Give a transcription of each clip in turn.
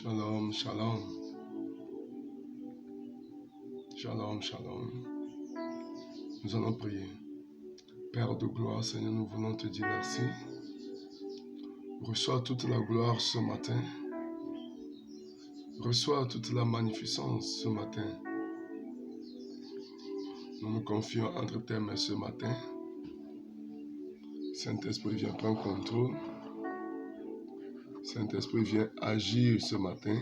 Shalom, shalom. Shalom, shalom. Nous allons prier. Père de gloire, Seigneur, nous voulons te dire merci. Reçois toute la gloire ce matin. Reçois toute la magnificence ce matin. Nous nous confions entre tes mains ce matin. Saint-Esprit, viens prendre contrôle. Saint-Esprit, viens agir ce matin.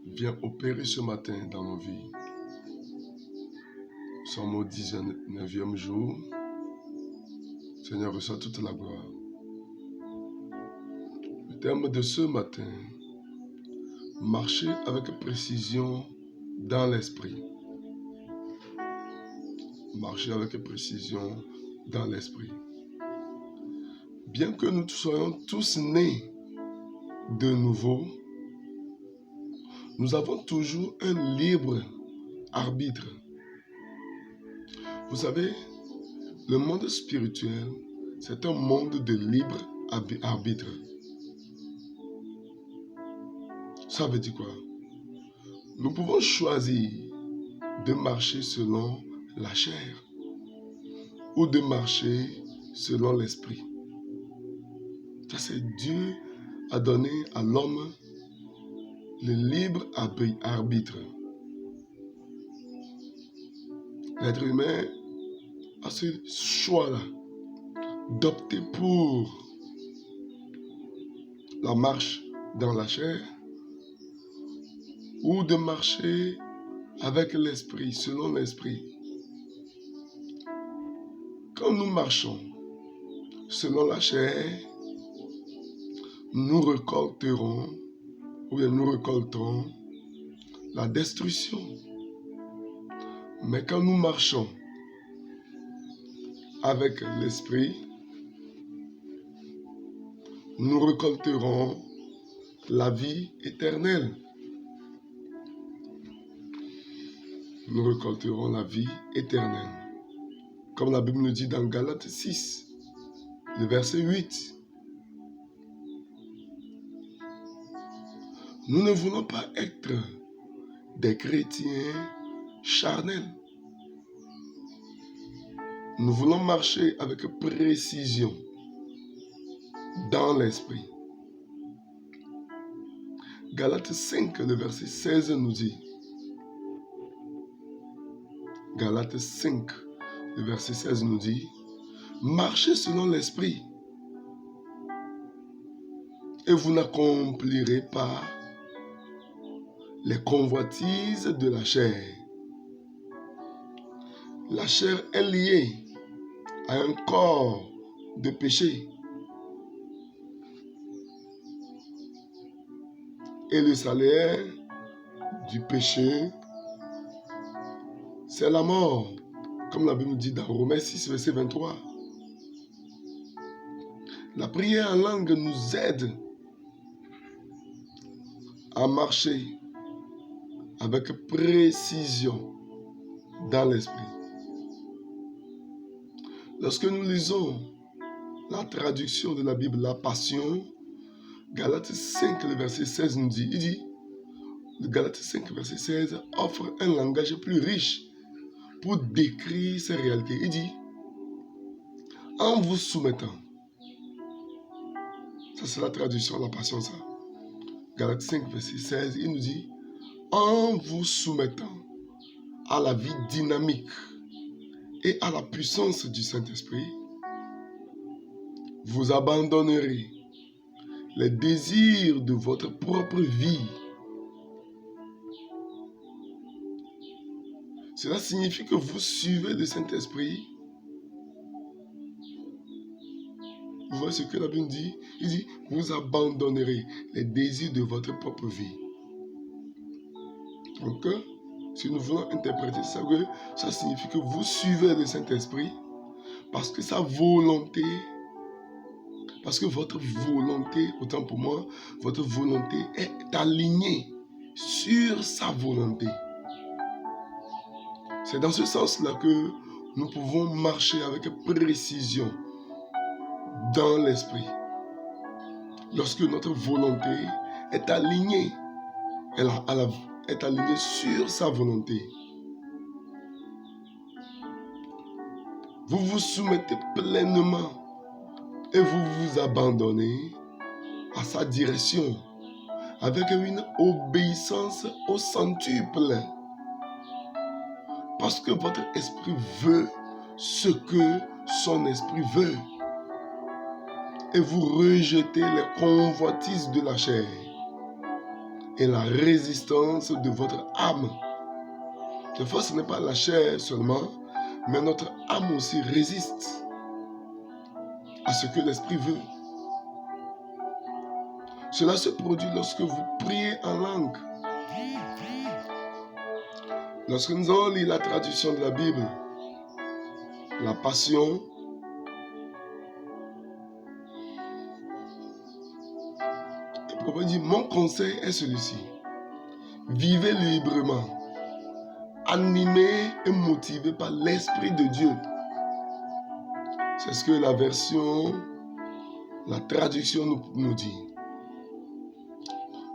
Viens opérer ce matin dans nos vies. Nous sommes au 19e jour. Seigneur, reçois toute la gloire. Le thème de ce matin, marcher avec précision dans l'esprit. Marcher avec précision dans l'esprit. Bien que nous soyons tous nés de nouveau, nous avons toujours un libre arbitre. Vous savez, le monde spirituel, c'est un monde de libre arbitre. Ça veut dire quoi? Nous pouvons choisir de marcher selon la chair ou de marcher selon l'esprit. Ça, c'est Dieu a donné à l'homme le libre arbitre. L'être humain a ce choix-là d'opter pour la marche dans la chair ou de marcher avec l'esprit, selon l'esprit. Quand nous marchons selon la chair, nous récolterons la destruction. Mais quand nous marchons avec l'esprit, nous récolterons la vie éternelle. Nous récolterons la vie éternelle. Comme la Bible nous dit dans Galates 6, le verset 8. Nous ne voulons pas être des chrétiens charnels. Nous voulons marcher avec précision dans l'esprit. Galates 5, le verset 16 nous dit. Galates 5, le verset 16 nous dit, marchez selon l'esprit et vous n'accomplirez pas les convoitises de la chair. La chair est liée à un corps de péché. Et le salaire du péché, c'est la mort. Comme la Bible dit dans Romains 6, verset 23. La prière en langue nous aide à marcher avec précision dans l'esprit. Lorsque nous lisons la traduction de la Bible, la Passion, Galates 5, le verset 16 nous dit, Galates 5, verset 16 offre un langage plus riche pour décrire ces réalités. Il dit, en vous soumettant, ça c'est la traduction de la Passion, ça. Galates 5, verset 16, il nous dit, en vous soumettant à la vie dynamique et à la puissance du Saint-Esprit, vous abandonnerez les désirs de votre propre vie. Cela signifie que vous suivez le Saint-Esprit. Vous voyez ce que la Bible dit? Il dit, vous abandonnerez les désirs de votre propre vie. Donc, si nous voulons interpréter ça, ça signifie que vous suivez le Saint-Esprit parce que sa volonté, parce que votre volonté, autant pour moi, votre volonté est alignée sur sa volonté. C'est dans ce sens-là que nous pouvons marcher avec précision dans l'esprit. lorsque notre volonté est alignée, est alignée sur sa volonté. Vous vous soumettez pleinement et vous vous abandonnez à sa direction avec une obéissance au centuple. Parce que votre esprit veut ce que son esprit veut. Et vous rejetez les convoitises de la chair et la résistance de votre âme. Des fois, ce n'est pas la chair seulement, mais notre âme aussi résiste à ce que l'esprit veut. Cela se produit lorsque vous priez en langue. Lorsque nous allons lire la traduction de la Bible, la Passion, le prophète dit, mon conseil est celui-ci. Vivez librement, animés et motivés par l'Esprit de Dieu. C'est ce que la traduction nous dit.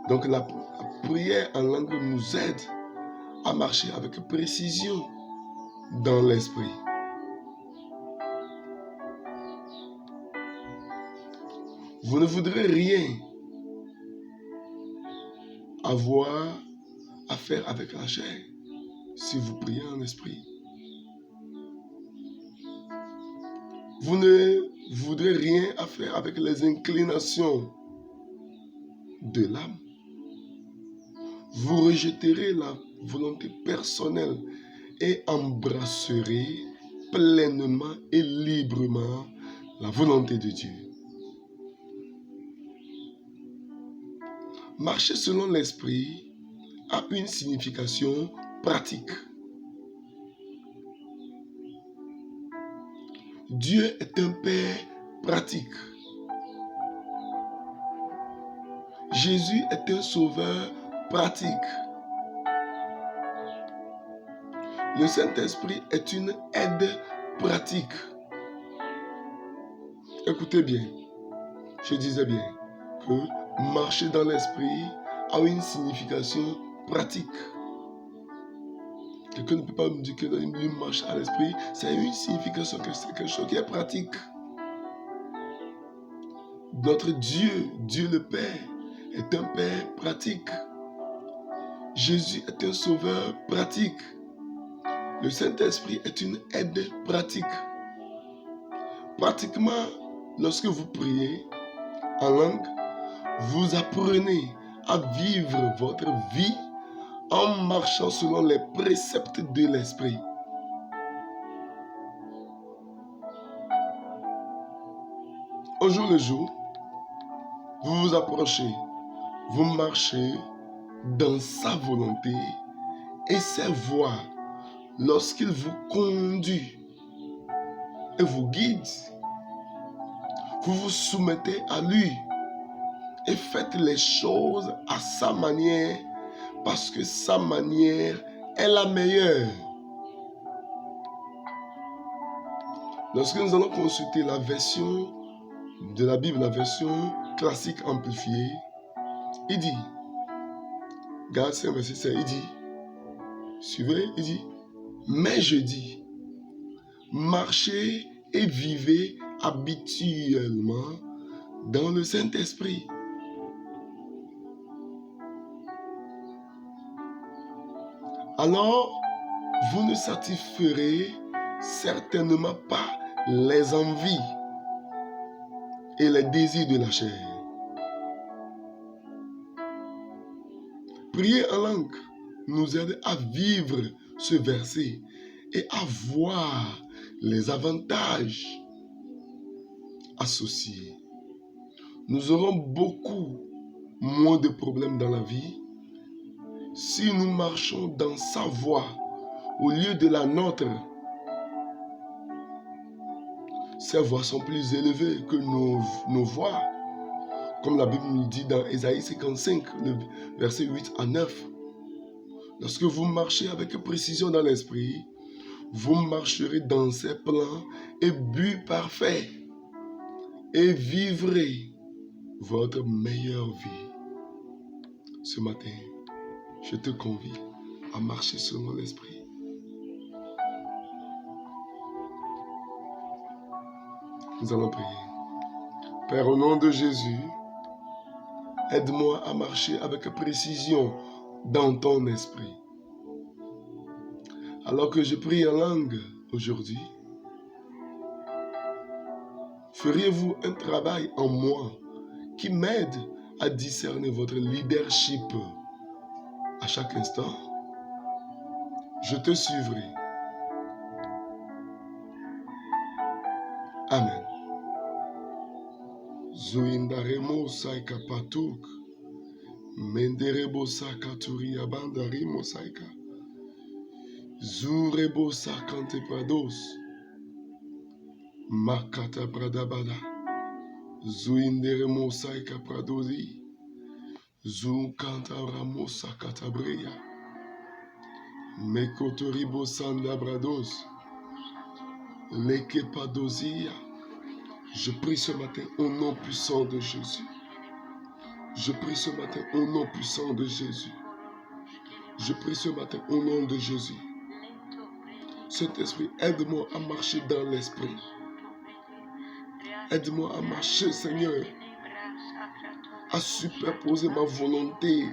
Donc la prière en langue nous aide à marcher avec précision dans l'esprit. Vous ne voudrez rien avoir à faire avec la chair si vous priez en esprit. Vous ne voudrez rien à faire avec les inclinations de l'âme. Vous rejetterez la volonté personnelle et embrasserez pleinement et librement la volonté de Dieu. Marcher selon l'esprit a une signification pratique. Dieu est un Père pratique. Jésus est un Sauveur pratique. Le Saint-Esprit est une aide pratique. Écoutez bien, je disais bien que marcher dans l'esprit a une signification pratique. Quelqu'un ne peut pas me dire que lui marche à l'esprit, c'est une signification, que c'est quelque chose qui est pratique. Notre Dieu, Dieu le Père, est un Père pratique. Jésus est un Sauveur pratique. Le Saint-Esprit est une aide pratique. Pratiquement, lorsque vous priez en langue, vous apprenez à vivre votre vie en marchant selon les préceptes de l'esprit. Au jour le jour, vous vous approchez, vous marchez dans sa volonté et ses voies lorsqu'il vous conduit et vous guide. Vous vous soumettez à lui et faites les choses à sa manière parce que sa manière est la meilleure. Lorsque nous allons consulter la version de la Bible, la version classique amplifiée, il dit, Galates 5, verset 16, il dit, suivez, il dit, mais je dis, marchez et vivez habituellement dans le Saint-Esprit. Alors, vous ne satisferez certainement pas les envies et les désirs de la chair. Prier en langue nous aide à vivre ce verset et à voir les avantages associés. Nous aurons beaucoup moins de problèmes dans la vie si nous marchons dans sa voie au lieu de la nôtre. Ces voies sont plus élevées que nos voies. Comme la Bible nous dit dans Ésaïe 55, le verset 8 à 9. Lorsque vous marchez avec précision dans l'esprit, vous marcherez dans ses plans et buts parfaits et vivrez votre meilleure vie. Ce matin, je te convie à marcher selon l'Esprit. Nous allons prier. Père, au nom de Jésus, aide-moi à marcher avec précision dans ton esprit. Alors que je prie en langue aujourd'hui, feriez-vous un travail en moi qui m'aide à discerner votre leadership à chaque instant? Je te suivrai. Amen. Zuindaremo saika patuk, menderebo sakaturi abandarimo saika, zurebo sakante prados, makata pradabada, zuinderemo saika pradosi, zunkanta ramo sakatabreya, mekotoribo sanda brados, lekepadosia. Je prie ce matin au nom puissant de Jésus. Je prie ce matin au nom puissant de Jésus. Je prie ce matin au nom de Jésus. Saint-Esprit, aide-moi à marcher dans l'Esprit. Aide-moi à marcher, Seigneur, à superposer ma volonté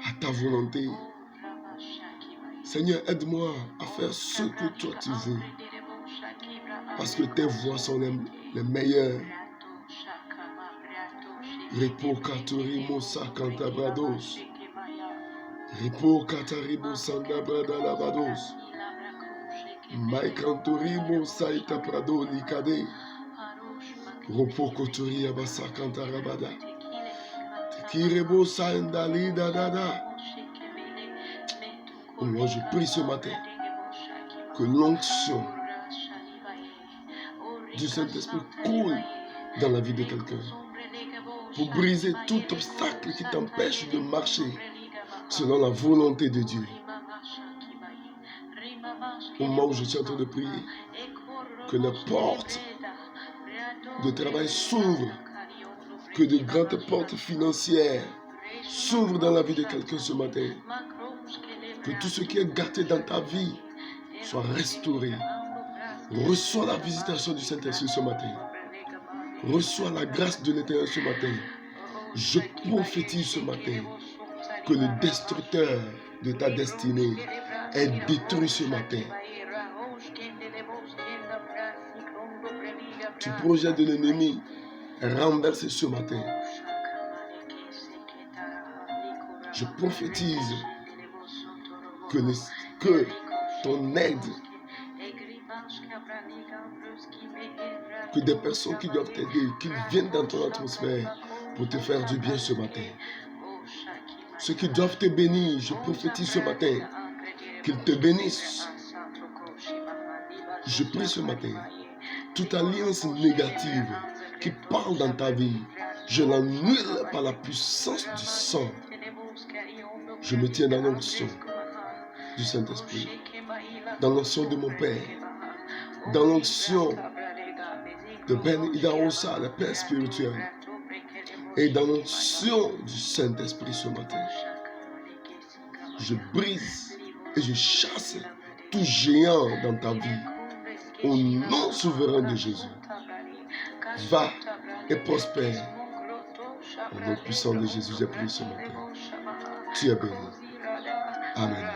à ta volonté. Seigneur, aide-moi à faire ce que toi tu veux. Parce que tes voies sont les meilleures. Repo katorimo sakanta brados. Repo kataribo sanda brada labados. Maikantorimo saita prado likade. Ropo kotori abasakanta rabada. Tekirebo sandali dada. Moi je prie ce matin que l'onction du Saint-Esprit coule dans la vie de quelqu'un pour briser tout obstacle qui t'empêche de marcher selon la volonté de Dieu. Au moment où je suis en train de prier, que les portes de travail s'ouvrent, que de grandes portes financières s'ouvrent dans la vie de quelqu'un ce matin, que tout ce qui est gâté dans ta vie soit restauré. Reçois la visitation du Saint-Esprit ce matin. Reçois la grâce de l'Éternel ce matin. Je prophétise ce matin que le destructeur de ta destinée est détruit ce matin. Tu projet de l'ennemi est renversé ce matin. Je prophétise que ton aide, que des personnes qui doivent t'aider, qui viennent dans ton atmosphère pour te faire du bien ce matin. Ceux qui doivent te bénir, je prophétise ce matin qu'ils te bénissent. Je prie ce matin, toute alliance négative qui parle dans ta vie, je l'annule par la puissance du sang. Je me tiens dans l'onction du Saint-Esprit, dans l'onction de mon Père, dans l'onction de Ben Idarosa, le Père spirituel, et dans l'onction du Saint-Esprit ce matin. Je brise et je chasse tout géant dans ta vie au nom souverain de Jésus. Va et prospère. Au nom puissant de Jésus, j'ai prié ce matin. Tu es béni. Amen.